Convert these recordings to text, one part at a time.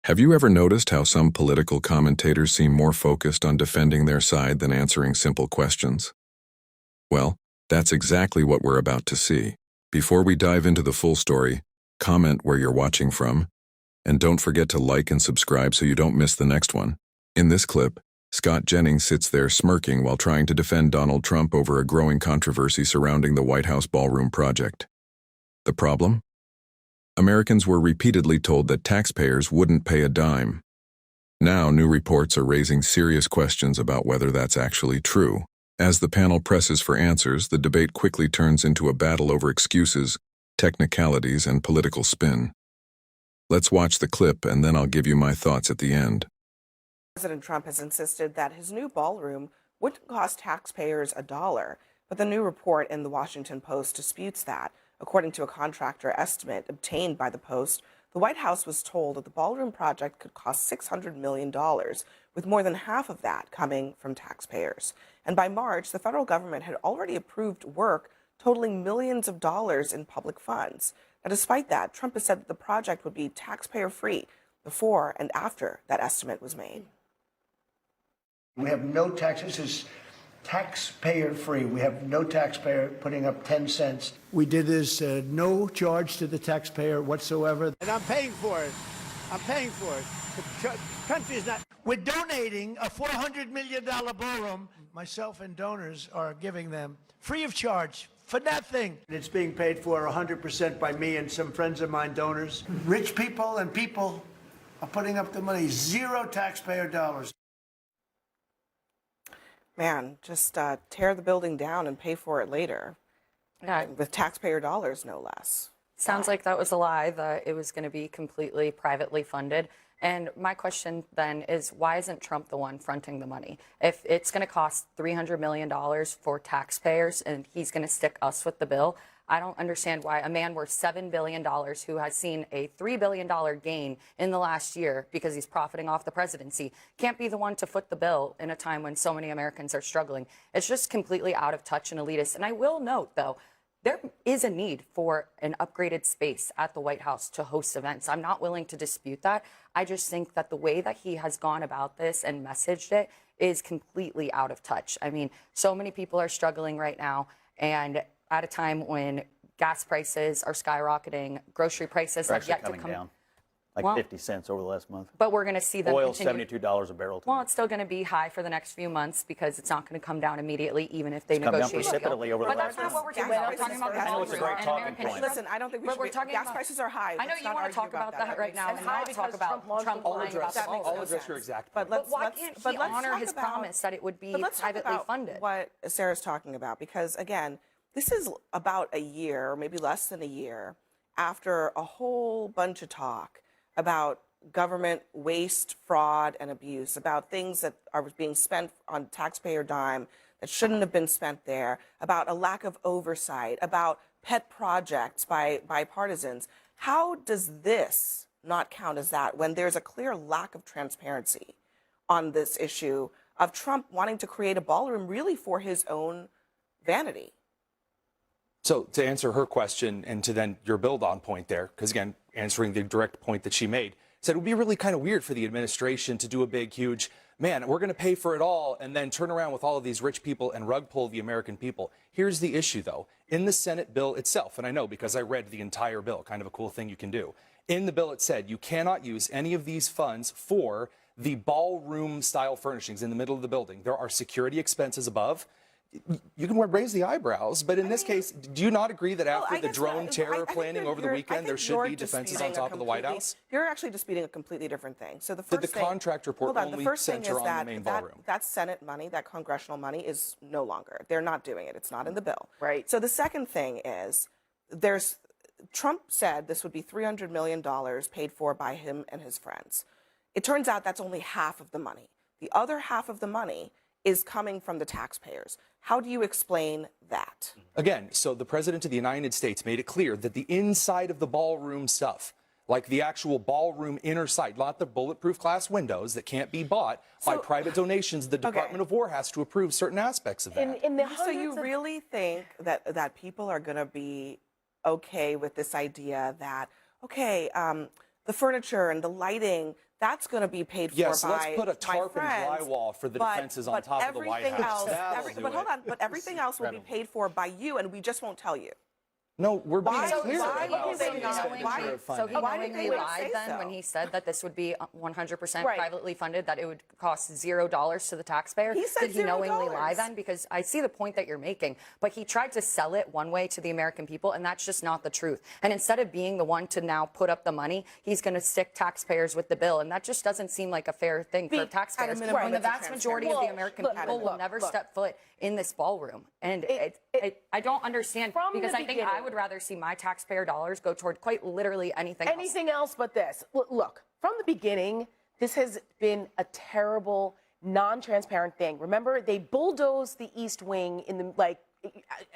Have you ever noticed how some political commentators seem more focused on defending their side than answering simple questions? Well, that's exactly what we're about to see. Before we dive into the full story, comment where you're watching from, and don't forget to like and subscribe so you don't miss the next one. In this clip, Scott Jennings sits there smirking while trying to defend Donald Trump over a growing controversy surrounding the White House Ballroom project. The problem? Americans were repeatedly told that taxpayers wouldn't pay a dime. Now, new reports are raising serious questions about whether that's actually true. As the panel presses for answers, the debate quickly turns into a battle over excuses, technicalities, and political spin. Let's watch the clip, and then I'll give you my thoughts at the end. President Trump has insisted that his new ballroom wouldn't cost taxpayers $1, but the new report in the Washington Post disputes that. According to a contractor estimate obtained by the Post, the White House was told that the ballroom project could cost $600 million, with more than half of that coming from taxpayers. And by March, the federal government had already approved work totaling millions of dollars in public funds. Now, despite that, Trump has said that the project would be taxpayer-free before and after that estimate was made. We have no taxes. This is taxpayer-free. We have no taxpayer putting up 10 cents. We did this no charge to the taxpayer whatsoever. And I'm paying for it. I'm paying for it. The country is not. We're donating a $400 million ballroom. Myself and donors are giving them free of charge for nothing. It's being paid for 100% by me and some friends of mine, donors. Rich people and people are putting up the money. Zero taxpayer dollars. Man, just tear the building down and pay for it later. Yeah. With taxpayer dollars, no less. Sounds like that was a lie, that it was going to be completely privately funded. And my question then is, why isn't Trump the one fronting the money? If it's going to cost $300 million for taxpayers and he's going to stick us with the bill, I don't understand why a man worth $7 billion who has seen a $3 billion gain in the last year because he's profiting off the presidency can't be the one to foot the bill in a time when so many Americans are struggling. It's just completely out of touch and elitist. And I will note, though, there is a need for an upgraded space at the White House to host events. I'm not willing to dispute that. I just think that the way that he has gone about this and messaged it is completely out of touch. I mean, so many people are struggling right now, and at a time when gas prices are skyrocketing, grocery prices have yet to come down. Like 50 cents over the last month. But we're going to see them Oil, continue. $72 a barrel. Well, it's still going to be high for the next few months because it's not going to come down immediately, even if they It's come down negotiate a deal. precipitously over the But last that's not what we're talking gas about. We're talking about the prices are ballroom It's a great and talking American point. people. Listen, I don't think we But should we're be, talking gas about- prices are high. I know Let's you not want to argue talk about that right now, It's and high not talk because about Trump lying about the I'll ballroom. address your exact But point. let's, Why let's, can't he but let's honor talk his about, promise that it would be but let's talk privately about funded? what Sarah's talking about, because again, this is about a year, or maybe less than a year, after a whole bunch of talk about government waste, fraud, and abuse, about things that are being spent on taxpayer dime that shouldn't have been spent there, about a lack of oversight, about pet projects by partisans. How does this not count as that when there's a clear lack of transparency on this issue of Trump wanting to create a ballroom really for his own vanity? So to answer her question and to then your build on point there, because again, answering the direct point that she made, said it would be really kind of weird for the administration to do a big, huge, man, we're going to pay for it all and then turn around with all of these rich people and rug pull the American people. Here's the issue, though. In the Senate bill itself, and I know because I read the entire bill, kind of a cool thing you can do. In the bill, it said you cannot use any of these funds for the ballroom style furnishings in the middle of the building. There are security expenses above. You can raise the eyebrows, but in this case, do you not agree that after the drone terror planning over the weekend, there should be defenses on top of the White House? You're actually disputing a completely different thing. So the Did first the contract report only center on the main ballroom? That Senate money, that congressional money, is no longer. They're not doing it. It's not in the bill. Right. So the second thing is, Trump said this would be $300 million paid for by him and his friends. It turns out that's only half of the money. The other half of the money is coming from the taxpayers. How do you explain that? Again, so the President of the United States made it clear that the inside of the ballroom stuff, like the actual ballroom inner side, not the bulletproof glass windows that can't be bought by private donations, the Department of War has to approve certain aspects of that. So you really think that people are going to be okay with this idea that, okay, the furniture and the lighting, that's going to be paid for Yes, by let's put a my tarp and friends, drywall for the defenses on top of the White everything House. else, That'll do but hold it. on, but everything else will be paid for by you, and we just won't tell you. No, we're being Why- clear why about would the they not? expenditure Why- of So funding. he Why did knowingly they lied say then so? when he said that this would be 100% Right. privately funded, that it would cost $0 to the taxpayer? He said Did he knowingly lie $0. then? Because I see the point that you're making, but he tried to sell it one way to the American people, and that's just not the truth. And instead of being the one to now put up the money, he's going to stick taxpayers with the bill, and that just doesn't seem like a fair thing for taxpayers. minimum, When the it's a vast majority of the American people will never step foot in this ballroom. And I don't understand, From the because I think I beginning- would rather see my taxpayer dollars go toward quite literally anything else but this. Look, from the beginning, this has been a terrible, non-transparent thing. Remember, they bulldozed the East Wing in the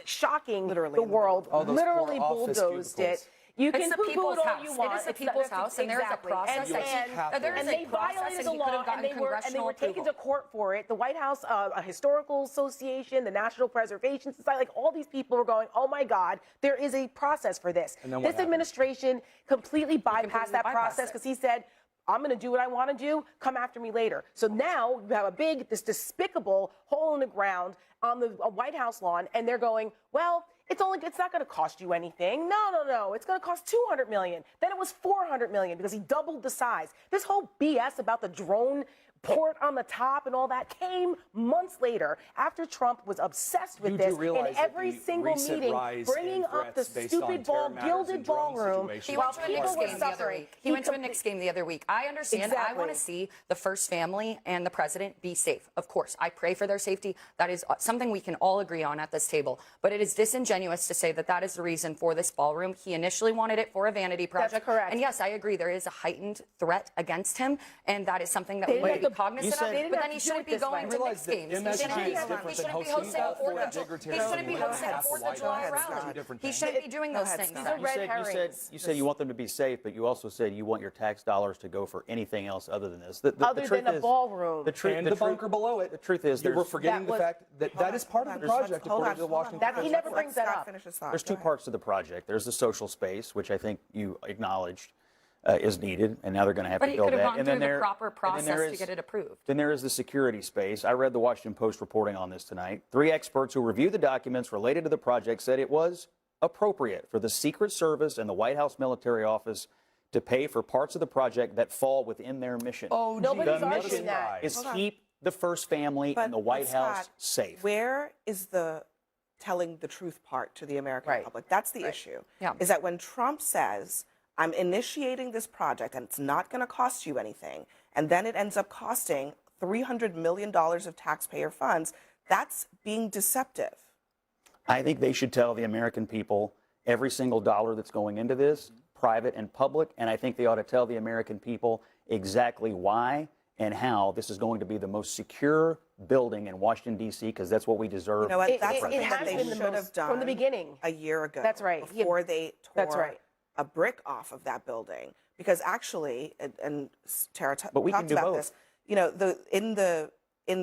shocking Literally the in the middle world. Oh, those Literally poor office bulldozed cubicles. it. You It's can the poo-poo people's it all house. you It want. is the It's people's not- house, and there is a exactly. process that there is and a they process, violated and the he could law, have gotten and they were congressional taken approval. to court for it. The White House, a historical association, the National Preservation Society, like all these people were going, "Oh my God, there is a process for this." And then what This happened? administration completely bypassed completely that bypassed process it. because he said, "I'm going to do what I want to do. Come after me later." So now you have this despicable hole in the ground on the White House lawn, and they're going, "Well, it's not going to cost you anything. No. It's going to cost $200 million. Then it was $400 million because he doubled the size." This whole BS about the drone port on the top and all that came months later after Trump was obsessed with You this do in realize that every the single recent meeting, rise bringing in up the threats based on stupid terror matters gilded and drone ballroom situations He while went to a people Knicks were game the other suffering. week. He went to a Knicks game the other week. I understand. I want to see the first family and the president be safe. Of course, I pray for their safety. That is something we can all agree on at this table. But it is disingenuous to say that that is the reason for this ballroom. He initially wanted it for a vanity project. That's correct. And yes, I agree. There is a heightened threat against him, and that is something that They we need to didn't be have to- cognizant you said- of. they didn't But have then he to do shouldn't it be this going way. to Realize Knicks that games. He MSG shouldn't is be different than hosting hosting a Fort 4th Dignitas He shouldn't be and hosting a half the 4th of White July House. rally. Two different He things. shouldn't be doing those ahead, things. Scott. These are red You said you want them to be safe, but you also said you want your tax dollars to go for anything else other than this. Other than a ballroom. And the bunker below it. The truth is, You were forgetting the fact that that is part of the project according to the Washington He never Post. brings that up. there's two parts to the project. There's the social space, which I think you acknowledged is needed, and now they're going to have But to he build could have that. gone And through then the there, proper and then process there to is- get it approved. Then there is the security space. I read the Washington Post reporting on this tonight. 3 experts who reviewed the documents related to the project said it was appropriate for the Secret Service and the White House Military Office to pay for parts of the project that fall within their mission. Oh, Nobody's the arguing mission that. is keep the first family and the White House Scott, safe. Where is the telling the truth part to the American public? That's the issue. Yeah. Is that when Trump says, "I'm initiating this project and it's not going to cost you anything," and then it ends up costing $300 million of taxpayer funds, that's being deceptive. I think they should tell the American people every single dollar that's going into this, private and public, and I think they ought to tell the American people exactly why and how this is going to be the most secure building in Washington, D.C., because that's what we deserve. You know what? It- That's it something has that they been the should most- have done from the beginning. a year ago. That's right. Before they tore That's right. a brick off of that building, because actually, and Tara But we can talked do about both. this. You know, in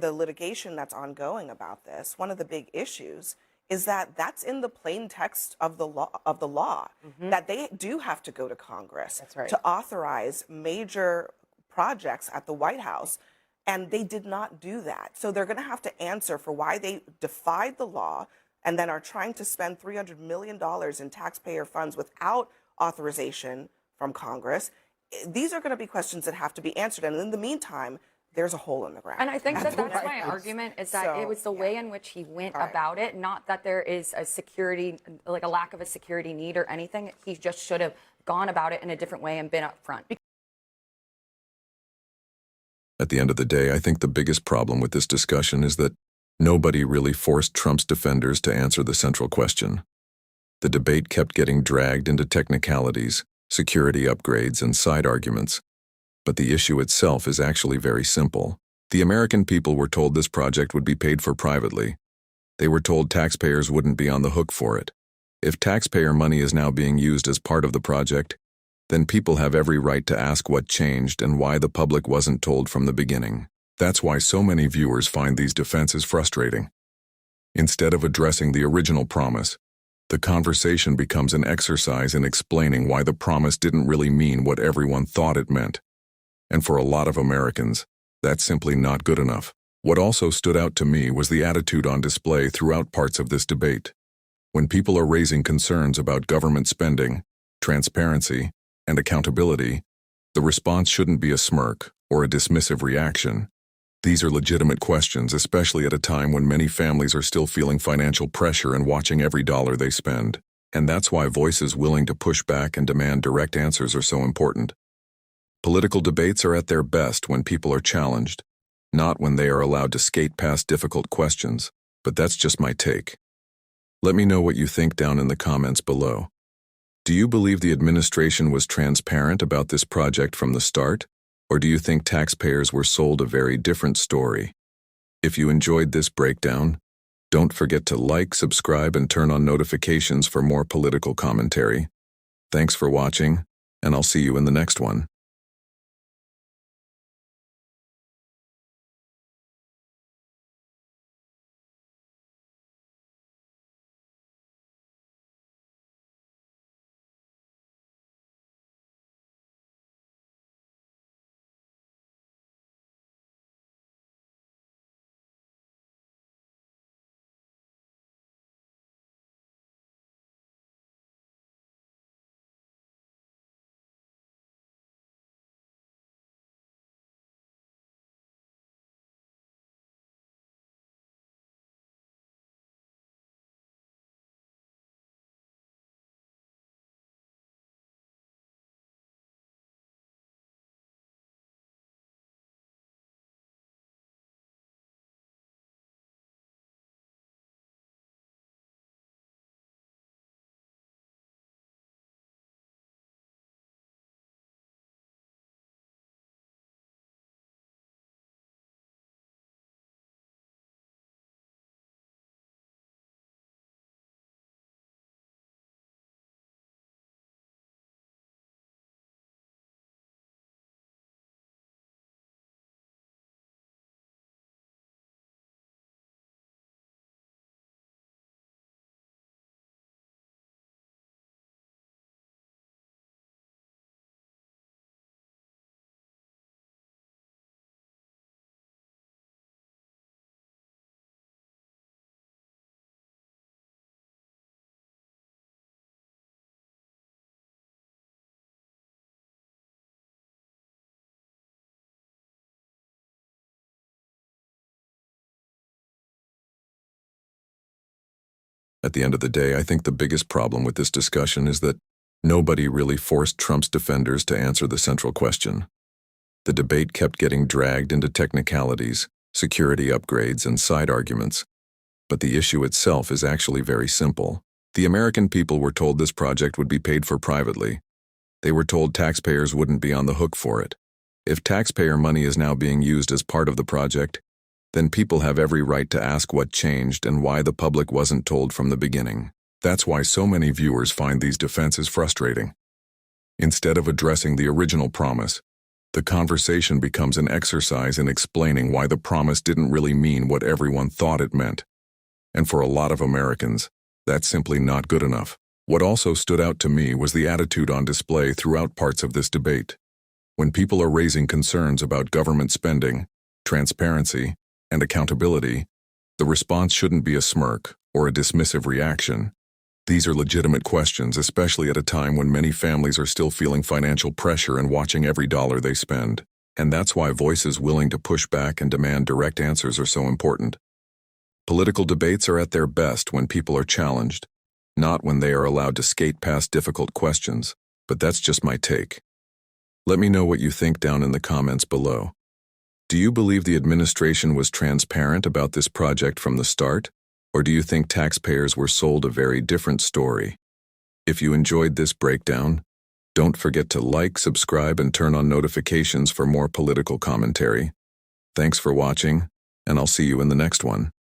the litigation that's ongoing about this, one of the big issues is that that's in the plain text of the law that they do have to go to Congress That's right. to authorize major projects at the White House. And they did not do that. So they're going to have to answer for why they defied the law and then are trying to spend $300 million in taxpayer funds without authorization from Congress. These are going to be questions that have to be answered. And in the meantime, there's a hole in the ground. And I think at that the that's White my House. argument, is that So, it was the yeah. way in which he went All right. about it, not that there is a security, like a lack of a security need or anything. He just should have gone about it in a different way and been upfront. At the end of the day, I think the biggest problem with this discussion is that nobody really forced Trump's defenders to answer the central question. The debate kept getting dragged into technicalities, security upgrades, and side arguments. But the issue itself is actually very simple. The American people were told this project would be paid for privately. They were told taxpayers wouldn't be on the hook for it. If taxpayer money is now being used as part of the project, then people have every right to ask what changed and why the public wasn't told from the beginning. That's why so many viewers find these defenses frustrating. Instead of addressing the original promise, the conversation becomes an exercise in explaining why the promise didn't really mean what everyone thought it meant. And for a lot of Americans, that's simply not good enough. What also stood out to me was the attitude on display throughout parts of this debate. When people are raising concerns about government spending, transparency, and accountability, the response shouldn't be a smirk or a dismissive reaction. These are legitimate questions, especially at a time when many families are still feeling financial pressure and watching every dollar they spend. And that's why voices willing to push back and demand direct answers are so important. Political debates are at their best when people are challenged, not when they are allowed to skate past difficult questions, but that's just my take. Let me know what you think down in the comments below. Do you believe the administration was transparent about this project from the start, or do you think taxpayers were sold a very different story? If you enjoyed this breakdown, don't forget to like, subscribe, and turn on notifications for more political commentary. Thanks for watching, and I'll see you in the next one. At the end of the day, I think the biggest problem with this discussion is that nobody really forced Trump's defenders to answer the central question. The debate kept getting dragged into technicalities, security upgrades, and side arguments. But the issue itself is actually very simple. The American people were told this project would be paid for privately. They were told taxpayers wouldn't be on the hook for it. If taxpayer money is now being used as part of the project, then people have every right to ask what changed and why the public wasn't told from the beginning. That's why so many viewers find these defenses frustrating. Instead of addressing the original promise, the conversation becomes an exercise in explaining why the promise didn't really mean what everyone thought it meant. And for a lot of Americans, that's simply not good enough. What also stood out to me was the attitude on display throughout parts of this debate. When people are raising concerns about government spending, transparency, and accountability, the response shouldn't be a smirk or a dismissive reaction. These are legitimate questions, especially at a time when many families are still feeling financial pressure and watching every dollar they spend. And that's why voices willing to push back and demand direct answers are so important. Political debates are at their best when people are challenged, not when they are allowed to skate past difficult questions, but that's just my take. Let me know what you think down in the comments below. Do you believe the administration was transparent about this project from the start, or do you think taxpayers were sold a very different story? If you enjoyed this breakdown, don't forget to like, subscribe, and turn on notifications for more political commentary. Thanks for watching, and I'll see you in the next one.